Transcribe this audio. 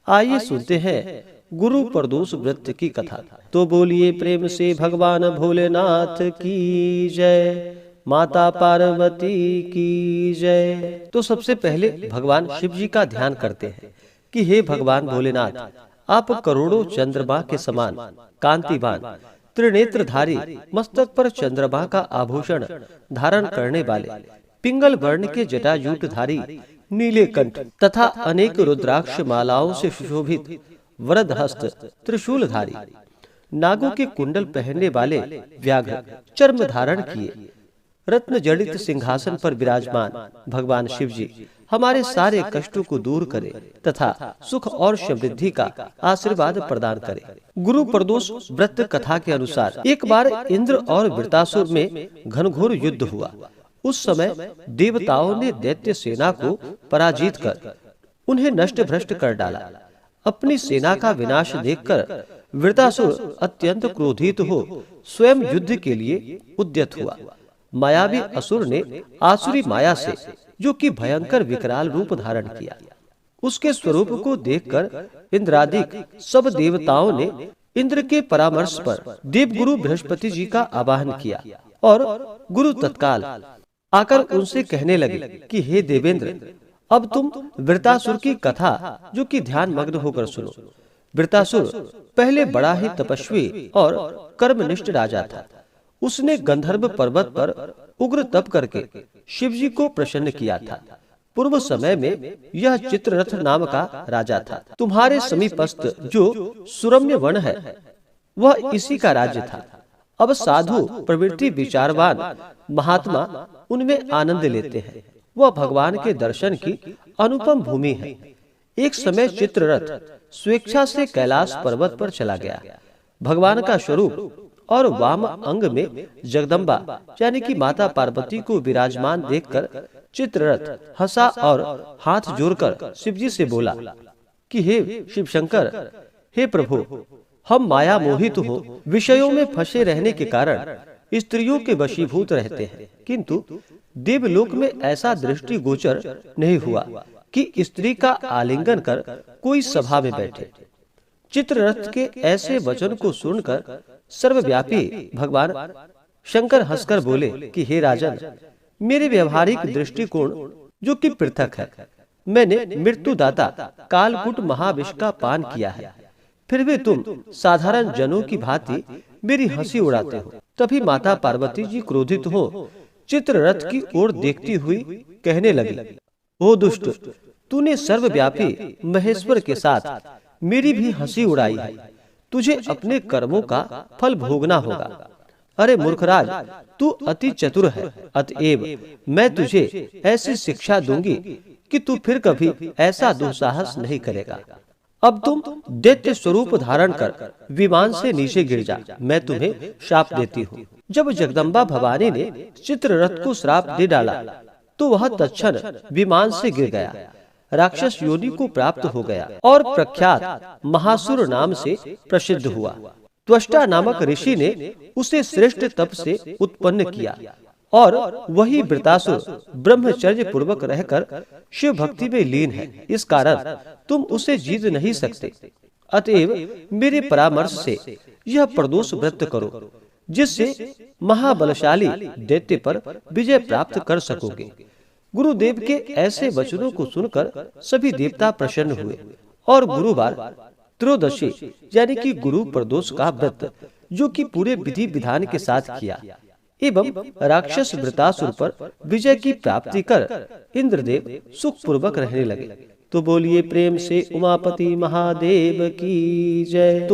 आइए सुनते हैं गुरु प्रदोष व्रत की कथा। तो बोलिए प्रेम से भगवान भोलेनाथ की जय, माता पार्वती की जय। तो सबसे पहले भगवान शिव जी का ध्यान करते हैं कि हे भगवान भोलेनाथ, आप करोड़ों चंद्रमा के समान कांतिवान, त्रिनेत्रधारी, मस्तक पर चंद्रमा का आभूषण धारण करने वाले, पिंगल वर्ण के जटाजूटधारी, नीले कंठ तथा अनेक रुद्राक्ष मालाओं से सुशोभित, वरदहस्त, त्रिशूलधारी, नागों के कुंडल पहनने वाले, व्याघ्र चर्म धारण किए, रत्न जड़ित सिंहासन पर विराजमान भगवान शिव जी हमारे सारे कष्टों को दूर करे तथा सुख और समृद्धि का आशीर्वाद प्रदान करे। गुरु प्रदोष व्रत कथा के अनुसार एक बार इंद्र और वृत्तासुर में घनघोर युद्ध हुआ। उस समय देवताओं ने दैत्य सेना को पराजित कर उन्हें नष्ट भ्रष्ट कर डाला। अपनी सेना का विनाश देखकर वृत्तासुर अत्यंत क्रोधित हो स्वयं युद्ध के लिए उद्यत हुआ। मायावी असुर ने आसुरी माया से, जो कि भयंकर विकराल रूप धारण किया, उसके स्वरूप को देखकर इंद्रादिक सब देवताओं ने इंद्र के परामर्श पर देवगुरु बृहस्पति जी का आवाहन किया और गुरु तत्काल आकर उनसे कहने लगे कि हे देवेंद्र, अब तुम वृत्तासुर की कथा जो कि ध्यान मग्न होकर सुनो। वृत्तासुर पहले बड़ा ही तपस्वी और कर्मनिष्ठ राजा था। उसने गंधर्व पर्वत पर उग्र तप करके शिव जी को प्रसन्न किया था। पूर्व समय में यह चित्ररथ नाम का राजा था। तुम्हारे समीपस्थ जो सुरम्य वन है वह इसी का राज्य था। अब साधु प्रवृत्ति विचारवान महात्मा उनमें आनंद लेते हैं। वह भगवान के दर्शन की अनुपम भूमि है। एक समय चित्ररथ स्वेच्छा से कैलाश पर्वत पर चला गया। भगवान का स्वरूप और वाम अंग में जगदम्बा यानी कि माता पार्वती को विराजमान देखकर चित्ररथ हंसा और हाथ जोड़कर शिव जी से बोला कि हे शिव शंकर, हे प्रभु, हम माया मोहित हो विषयों में फंसे रहने के कारण स्त्रियों के वशीभूत रहते हैं, किंतु देवलोक में ऐसा दृष्टि गोचर नहीं हुआ कि स्त्री का आलिंगन कर कोई सभा में बैठे। चित्ररथ के ऐसे वचन को सुनकर सर्वव्यापी भगवान शंकर हंसकर बोले कि हे राजन, मेरे व्यवहारिक दृष्टिकोण जो कि पृथक है। मैंने मृत्युदाता कालकूट महाविष का पान किया है, फिर भी तुम साधारण जनों की भांति मेरी हंसी उड़ाते हो। तभी माता पार्वती जी क्रोधित हो चित्ररथ की ओर देखती हुई कहने लगी, ओ दुष्ट, तूने सर्वव्यापी महेश्वर के साथ मेरी भी हंसी उड़ाई है। तुझे अपने कर्मों का फल भोगना होगा। अरे मूर्खराज, तू अति चतुर है, अतएव मैं तुझे ऐसी शिक्षा दूंगी कि तू फिर कभी ऐसा दुस्साहस नहीं करेगा। अब तुम दैत्य स्वरूप धारण कर विमान से नीचे गिर जा, मैं तुम्हें श्राप देती हूँ। जब जगदम्बा भवानी ने चित्ररथ को श्राप दे डाला तो वह तत्क्षण विमान से गिर गया, राक्षस योनि को प्राप्त हो गया और प्रख्यात महासुर नाम से प्रसिद्ध हुआ। त्वष्टा नामक ऋषि ने उसे श्रेष्ठ तप से उत्पन्न किया और वही वृत्तासुर ब्रह्मचर्य पूर्वक रहकर शिव भक्ति में लीन है। इस कारण तुम उसे जीत नहीं सकते। अतएव मेरे परामर्श से यह प्रदोष व्रत करो, जिससे महाबलशाली दैत्य पर विजय प्राप्त कर सकोगे। गुरुदेव के ऐसे वचनों को सुनकर सभी देवता प्रसन्न हुए और गुरुवार त्रयोदशी यानी कि गुरु प्रदोष का व्रत जो कि पूरे विधि विधान के साथ किया एवं राक्षस वृत्तासुर पर विजय की प्राप्ति कर इंद्रदेव सुख पूर्वक रहने लगे। तो बोलिए प्रेम से उमापति महादेव की जय।